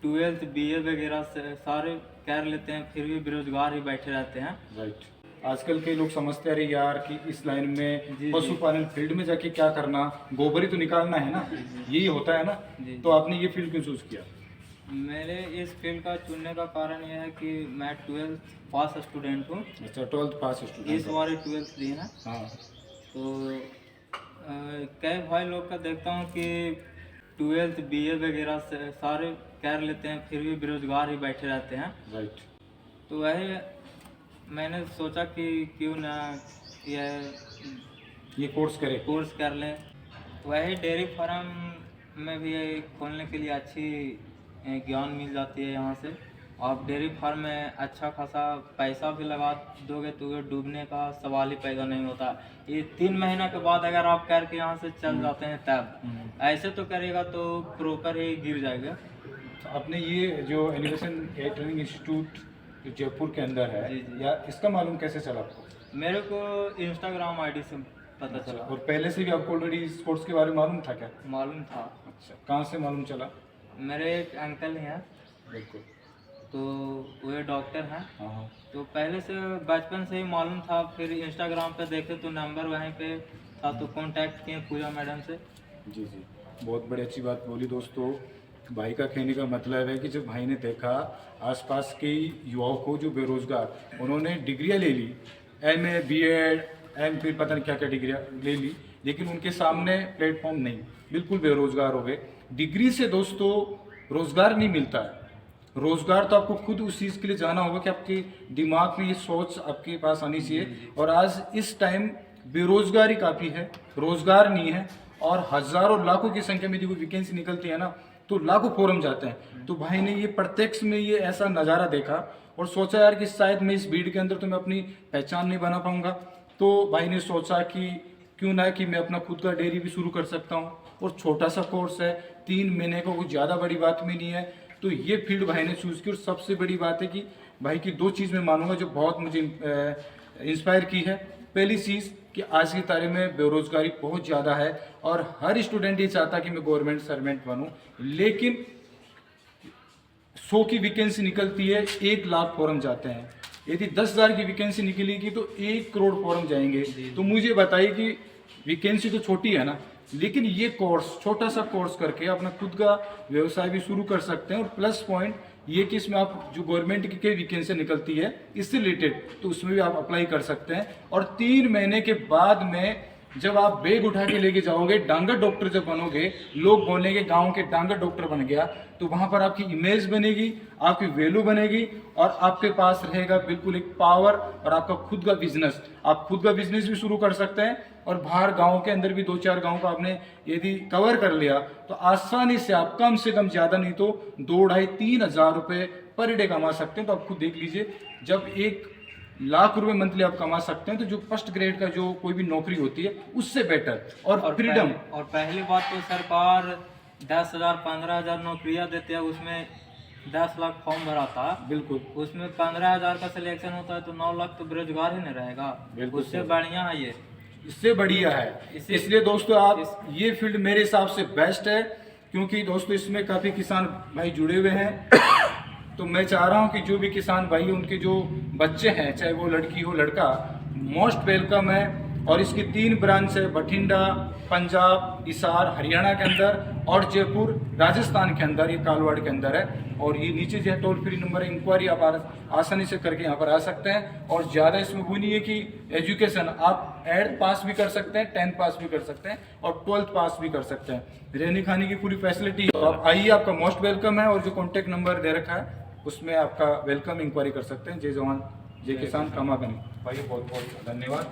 Twelfth BA वगैरह से सारे कर लेते हैं, फिर भी बेरोजगार ही बैठे रहते हैं। राइट। आजकल के लोग समझते हैं अरे यार कि इस लाइन में जी, पशुपालन फील्ड में जाके क्या करना, गोबर ही तो निकालना है ना, यही होता है ना। जी। तो आपने ये फील्ड क्यों चूज किया? मेरे इस फील्ड का चुनने का कारण यह है कि मैं ट्वेल्थ पास स्टूडेंट हूँ। अच्छा, 12th पास इस स्टूडेंट। बार ट्वेल्थ दी है। हाँ। तो कई भाई लोग का देखता हूँ कि ट्वेल्थ बीए वगैरह से सारे कर लेते हैं, फिर भी बेरोजगार ही बैठे रहते हैं। राइट। तो वही मैंने सोचा कि क्यों ना ये कोर्स करे। कोर्स कर लें। वही डेयरी फार्म में भी खोलने के लिए अच्छी ज्ञान मिल जाती है यहाँ से। आप डेयरी फार्म में अच्छा खासा पैसा भी लगा दोगे तो ये डूबने का सवाल ही पैदा नहीं होता। ये 3 महीना के बाद अगर आप करके यहाँ से चल जाते हैं तब, ऐसे तो करेगा तो प्रॉपर ही गिर जाएगा। तो आपने ये जो एलिवेशन एयर ट्रेनिंग इंस्टीट्यूट जो जयपुर के अंदर है, जी, जी। या इसका मालूम कैसे चला आपको? मेरे को इंस्टाग्राम आईडी से पता चला। और पहले से भी आपको ऑलरेडी इस कोर्स के बारे में मालूम था क्या? मालूम था। अच्छा, कहाँ से मालूम चला? मेरे एक अंकल हैं, बिल्कुल। तो वो डॉक्टर हैं। हाँ। तो पहले से बचपन से ही मालूम था, फिर इंस्टाग्राम पे देखे तो नंबर वहीं पे था तो कांटेक्ट किए पूजा मैडम से। जी जी, बहुत बड़ी अच्छी बात बोली दोस्तों। भाई का कहने का मतलब है कि जब भाई ने देखा आसपास के युवाओं को जो बेरोजगार, उन्होंने डिग्रियां ले ली, एमए, बीएड, एमफिल, पता नहीं क्या क्या डिग्रियां ले ली, लेकिन उनके सामने प्लेटफॉर्म नहीं, बिल्कुल बेरोजगार हो गए। डिग्री से दोस्तों रोजगार नहीं मिलता है। रोजगार तो आपको खुद उस चीज़ के लिए जाना होगा कि आपके दिमाग में ये सोच आपके पास आनी चाहिए। और आज इस टाइम बेरोजगारी काफ़ी है, रोजगार नहीं है, और हजारों लाखों की संख्या में यदि कोई वैकेंसी निकलती है ना तो लाखों फॉर्म जाते हैं। तो भाई ने ये प्रत्यक्ष में ये ऐसा नज़ारा देखा और सोचा यार कि शायद मैं इस भीड़ के अंदर तो मैं अपनी पहचान नहीं बना पाऊंगा। तो भाई ने सोचा कि क्यों ना कि मैं अपना खुद का डेयरी भी शुरू कर सकता हूँ, और छोटा सा कोर्स है, 3 महीने का, कुछ ज़्यादा बड़ी बात भी नहीं है। तो ये फील्ड भाई ने चूज़ की। और सबसे बड़ी बात है कि भाई की 2 चीज़ मैं मानूंगा जो बहुत मुझे इंस्पायर की है। पहली चीज़ कि आज की तारीख में बेरोजगारी बहुत ज़्यादा है और हर स्टूडेंट ये चाहता है कि मैं गवर्नमेंट सर्वेंट बनूं, लेकिन 100 की वैकेंसी निकलती है, 1 लाख फॉर्म जाते हैं। यदि 10,000 की वैकेंसी निकलेगी तो 1 करोड़ फॉर्म जाएंगे। तो मुझे बताइए कि वैकेंसी तो छोटी है ना, लेकिन ये कोर्स, छोटा सा कोर्स करके अपना खुद का व्यवसाय भी शुरू कर सकते हैं। और प्लस पॉइंट ये कि इसमें आप जो गवर्नमेंट की कई वैकेंसी निकलती है इससे रिलेटेड, तो उसमें भी आप अप्लाई कर सकते हैं। और 3 महीने के बाद में जब आप बैग उठा के लेके जाओगे, डांगर डॉक्टर जब बनोगे, लोग बोलेंगे गांव के डांगर डॉक्टर बन गया, तो वहां पर आपकी इमेज बनेगी, आपकी वैल्यू बनेगी, और आपके पास रहेगा बिल्कुल एक पावर और आपका खुद का बिजनेस। आप खुद का बिजनेस भी शुरू कर सकते हैं, और बाहर गांव के अंदर भी 2-4 गांव का आपने यदि कवर कर लिया तो आसानी से आप कम से कम, ज़्यादा नहीं तो 2-2,5-3 हज़ार रुपये पर डे कमा सकते हैं। तो आप खुद देख लीजिए, जब 1 लाख रुपए मंथली आप कमा सकते हैं, तो जो फर्स्ट ग्रेड का जो कोई भी नौकरी होती है उससे बेटर, और फ्रीडम। और पहली बात तो सरकार 10,000 15,000 नौकरियां देती है, उसमें 10 लाख फॉर्म भरा था। बिल्कुल। उसमें 15,000 का सिलेक्शन होता है तो 9 लाख तो बेरोजगार ही नहीं रहेगा। बिल्कुल उससे सही। बढ़िया है ये, इससे बढ़िया है। इसलिए दोस्तों आप ये फील्ड मेरे हिसाब से बेस्ट है, क्योंकि दोस्तों इसमें काफ़ी किसान भाई जुड़े हुए हैं। तो मैं चाह रहा हूं कि जो भी किसान भाई, उनके जो बच्चे हैं, चाहे वो लड़की हो लड़का, मोस्ट वेलकम है। और इसकी 3 ब्रांच है, बठिंडा पंजाब, हिसार हरियाणा के अंदर, और जयपुर राजस्थान के अंदर, ये कालवाड़ के अंदर है। और ये नीचे जो है टोल फ्री नंबर है, इंक्वायरी आप आसानी से करके यहाँ पर आ सकते हैं। और ज़्यादा इसमें वो नहीं है कि एजुकेशन आप 8th पास भी कर सकते हैं, 10th पास भी कर सकते हैं, और 12th पास भी कर सकते हैं। रहने खाने की पूरी फैसिलिटी है। तो आप आइए, आपका मोस्ट वेलकम है। और जो कॉन्टैक्ट नंबर दे रखा है उसमें आपका वेलकम, इंक्वायरी कर सकते हैं। जय जवान जय किसान, कामा बनी। भाई बहुत बहुत धन्यवाद।